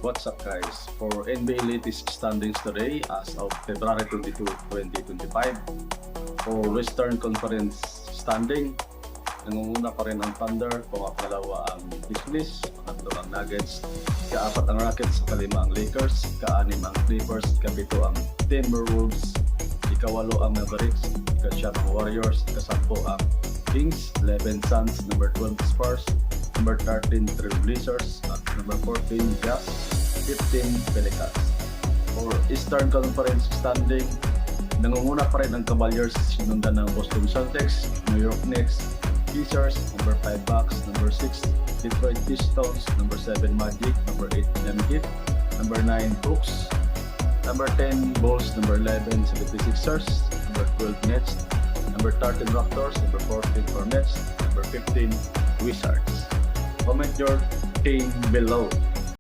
What's up guys? For NBA latest standings today as of February 22, 2025, for Western Conference standing, nangunguna pa rin ang Thunder, pangalawa ang Grizzlies, pangatlo ang Nuggets, ika-4 ang Rockets, ika-5 ang Lakers, ika-6 ang Clippers, ika-7 ang Timberwolves, ika-8 ang Mavericks, ika-9 ang Warriors, ika-10 ang Kings, 11 Suns, number 12 Spurs, number 13 Trailblazers, at number 14 Jazz, 15 Pelicans. For Eastern Conference standing, nangunguna pa rin ang Cavaliers, sinundan ng Boston Celtics, New York Knicks, Pacers, number 5 Bucks, number 6 Detroit Pistons, number 7 Magic, number 8 Miami Heat, number 9 Bucks, number 10 Bulls, number 11 76ers, number 12 Nets, number 13 Raptors, number 14 Hornets, number 15 Wizards. Comment your team below.